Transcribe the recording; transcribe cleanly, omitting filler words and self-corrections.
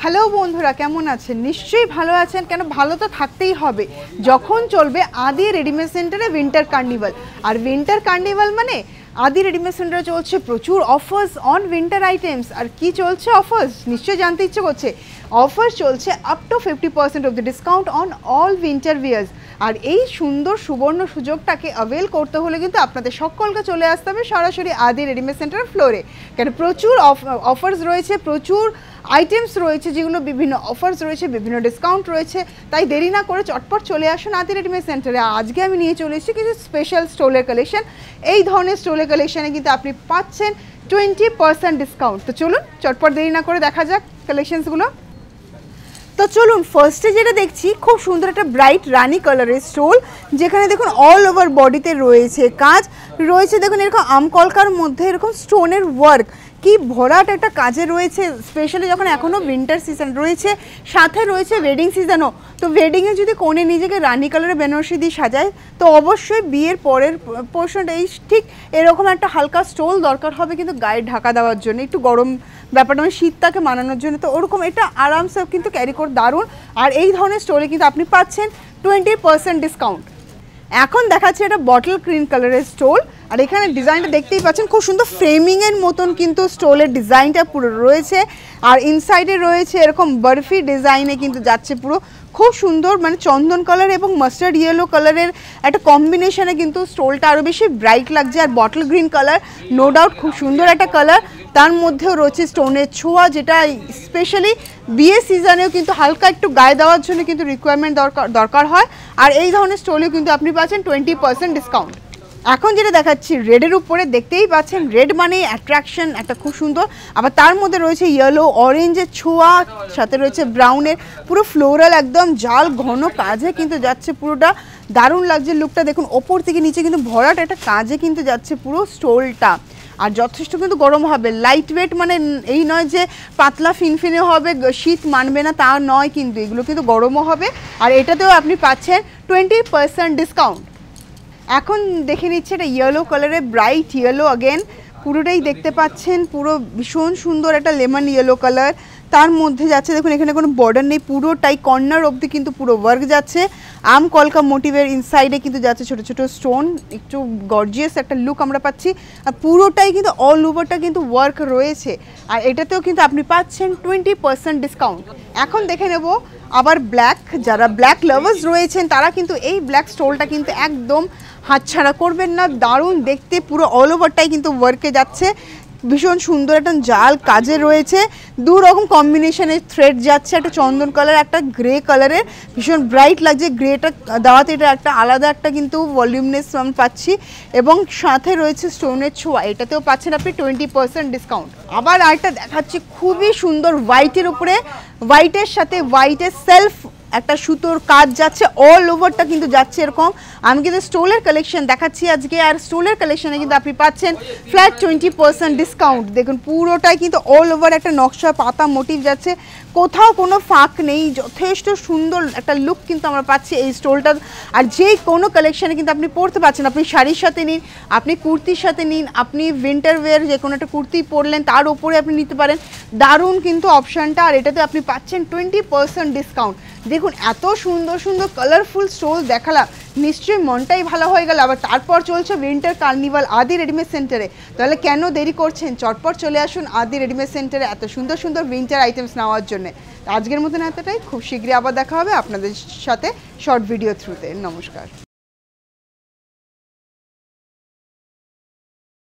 Hello বন্ধুরা, কেমন আছেন? নিশ্চয়ই ভালো আছেন। কেন ভালো তো থাকতেই হবে যখন চলবে আদি রেডিমেড সেন্টারে উইন্টার কার্নিভাল। আর উইন্টার কার্নিভাল মানে আদি রেডিমেড সেন্টারে চলছে প্রচুর অফার্স অন উইন্টার আইটেমস। আর কি চলছে অফার্স নিশ্চয়ই জানতে ইচ্ছে করছে। অফার চলছে up to 50% off the discount on all winter wears. আর এই সুন্দর সুবর্ণ সুযোগটাকে অ্যাভেল করতে হলে কিন্তু আপনাদের সকলকে চলে আসতে হবে সরাসরি আদি রেডিমেড সেন্টার ফ্লোরে। কেন প্রচুর অফার্স রয়েছে, প্রচুর আইটেমস রয়েছে, যেগুলো বিভিন্ন অফার্স রয়েছে, বিভিন্ন ডিসকাউন্ট রয়েছে। তাই দেরি না করে চটপট চলে আসুন আদি রেডিমেড সেন্টারে। আজকে আমি নিয়ে চলে এসেছি কিছু স্পেশাল স্টোলের কালেকশন। এই ধরনের স্টোলের কালেকশানে কিন্তু আপনি পাচ্ছেন 20% ডিসকাউন্ট। তো চলুন চটপট দেরি না করে দেখা যাক কালেকশনসগুলো। তো চলুন ফার্স্টে যেটা দেখছি, খুব সুন্দর একটা ব্রাইট রানি কালারের স্টোল, যেখানে দেখুন অল ওভার বডিতে রয়েছে কাজ রয়েছে। দেখুন এরকম আমকলকার মধ্যে এরকম স্টোনের ওয়ার্ক, কি ভরাট একটা কাজে রয়েছে, স্পেশালি যখন এখনও উইন্টার সিজন রয়েছে, সাথে রয়েছে ওয়েডিং সিজনও। তো ওয়েডিংয়ে যদি কোণে নিজেকে রানি কালারের বেনারসি দিয়ে সাজায়, তো অবশ্যই বিয়ের পরের পোর্শনটা এই ঠিক এরকম একটা হালকা স্টোল দরকার হবে, কিন্তু গায়ে ঢাকা দেওয়ার জন্য, একটু গরম ব্যাপারটা মানে শীতটাকে মানানোর জন্য। তো ওরকম এটা আরামসে কিন্তু ক্যারি করে দারুণ। আর এই ধরনের স্টোলে কিন্তু আপনি পাচ্ছেন 20% ডিসকাউন্ট। এখন দেখাচ্ছে এটা বটল গ্রিন কালারের স্টোল। আর এখানে ডিজাইনটা দেখতেই পাচ্ছেন, খুব সুন্দর ফ্রেমিংয়ের মতন কিন্তু স্টোলের ডিজাইনটা পুরো রয়েছে। আর ইনসাইডে রয়েছে এরকম বরফি ডিজাইনে কিন্তু যাচ্ছে পুরো, খুব সুন্দর মানে চন্দন কালার এবং মাস্টার্ড ইয়েলো কালারের একটা কম্বিনেশনে কিন্তু স্টোলটা আরও বেশি ব্রাইট লাগছে। আর bottle green colour no doubt খুব সুন্দর একটা কালার, তার মধ্যেও রয়েছে স্টোনের ছোঁয়া, যেটা স্পেশালি বিয়ে সিজনেও কিন্তু হালকা একটু গায়ে দেওয়ার জন্য কিন্তু রিকোয়ারমেন্ট দরকার হয়। আর এই ধরনের স্টোলেও কিন্তু আপনি পাচ্ছেন 20% ডিসকাউন্ট। এখন যেটা দেখাচ্ছি রেডের উপরে, দেখতেই পাচ্ছেন রেড মানে অ্যাট্রাকশন একটা খুব সুন্দর। আবার তার মধ্যে রয়েছে ইয়েলো অরেঞ্জের ছোঁয়া, সাথে রয়েছে ব্রাউনের, পুরো ফ্লোরাল একদম জাল ঘন কাজে কিন্তু যাচ্ছে, পুরোটা দারুণ লাগছে লুকটা। দেখুন ওপর থেকে নিচে কিন্তু ভরাট একটা কাজে কিন্তু যাচ্ছে পুরো স্টোলটা। আর যথেষ্ট কিন্তু গরম হবে, লাইট ওয়েট, মানে এই নয় যে পাতলা ফিনফিনে হবে শীত মানবে না তা নয়, কিন্তু এগুলো কিন্তু গরমও হবে। আর এটাতেও আপনি পাচ্ছেন 20% ডিসকাউন্ট। এখন দেখে নিচ্ছে এটা ইয়েলো কালারের ব্রাইট ইয়েলো, আগেন পুরোটাই দেখতে পাচ্ছেন পুরো ভীষণ সুন্দর একটা লেমন ইয়েলো কালার। তার মধ্যে যাচ্ছে দেখুন এখানে কোনো বর্ডার নেই, পুরোটাই কর্নার অবধি কিন্তু পুরো ওয়ার্ক যাচ্ছে। আম কলকা মোটিভের ইনসাইডে কিন্তু যাচ্ছে ছোটো ছোটো স্টোন, একটু গর্জিয়াস একটা লুক আমরা পাচ্ছি। আর পুরোটাই কিন্তু অল ওভারটা কিন্তু ওয়ার্ক রয়েছে। আর এটাতেও কিন্তু আপনি পাচ্ছেন 20% ডিসকাউন্ট। এখন দেখে নেব আবার ব্ল্যাক, যারা ব্ল্যাক লাভার্স রয়েছেন তারা কিন্তু এই ব্ল্যাক স্টোলটা কিন্তু একদম হাতছাড়া করবেন না, দারুণ দেখতে, পুরো অল ওভারটাই কিন্তু ওয়ার্কে যাচ্ছে, ভীষণ সুন্দর একটা জাল কাজে রয়েছে, দু রকম কম্বিনেশনের থ্রেড যাচ্ছে, একটা চন্দন কালার একটা গ্রে কালারের, ভীষণ ব্রাইট লাগছে গ্রেটা দেওয়াতে, এটা একটা আলাদা একটা কিন্তু ভলিউমনেস আমি পাচ্ছি। এবং সাথে রয়েছে স্টোনের ছোঁয়া, এটাতেও পাচ্ছেন আপনি 20% ডিসকাউন্ট। আবার আরেকটা দেখাচ্ছি খুবই সুন্দর হোয়াইটের উপরে, হোয়াইটের সাথে হোয়াইটের সেলফ একটা সুতোর কাজ যাচ্ছে, অল ওভারটা কিন্তু যাচ্ছে এরকম। আমি কিন্তু স্টোলের কালেকশন দেখাচ্ছি আজকে, আর স্টোলের কালেকশনে কিন্তু আপনি পাচ্ছেন ফ্ল্যাট 20% ডিসকাউন্ট। দেখুন পুরোটাই কিন্তু অল ওভার একটা নকশা পাতা মোটিভ যাচ্ছে, কোথাও কোনো ফাঁক নেই, যথেষ্ট সুন্দর একটা লুক কিন্তু আমরা পাচ্ছি এই স্টোলটা। আর যে কোনো কালেকশানে কিন্তু আপনি পরতে পারছেন, আপনি শাড়ির সাথে নিন, আপনি কুর্তির সাথে নিন, আপনি উইন্টার ওয়্যার যে কোনো একটা কুর্তি পরলেন তার উপরে আপনি নিতে পারেন, দারুণ কিন্তু অপশানটা। আর এটাতে আপনি পাচ্ছেন 20% ডিসকাউন্ট। দেখুন এত সুন্দর সুন্দর কালারফুল স্টোল দেখালাম, নিশ্চয়ই মনটাই ভালো হয়ে গেল। আবার তারপর চলছে উইন্টার কার্নিভাল আদি রেডিমেড সেন্টারে, তাহলে কেন দেরি করছেন, চটপট চলে আসুন আদি রেডিমেড সেন্টারে এত সুন্দর সুন্দর উইন্টার আইটেমস নেওয়ার জন্য। আজকের মতন এতটাই, খুব শীঘ্রই আবার দেখা হবে আপনাদের সাথে শর্ট ভিডিও থ্রুতে। নমস্কার।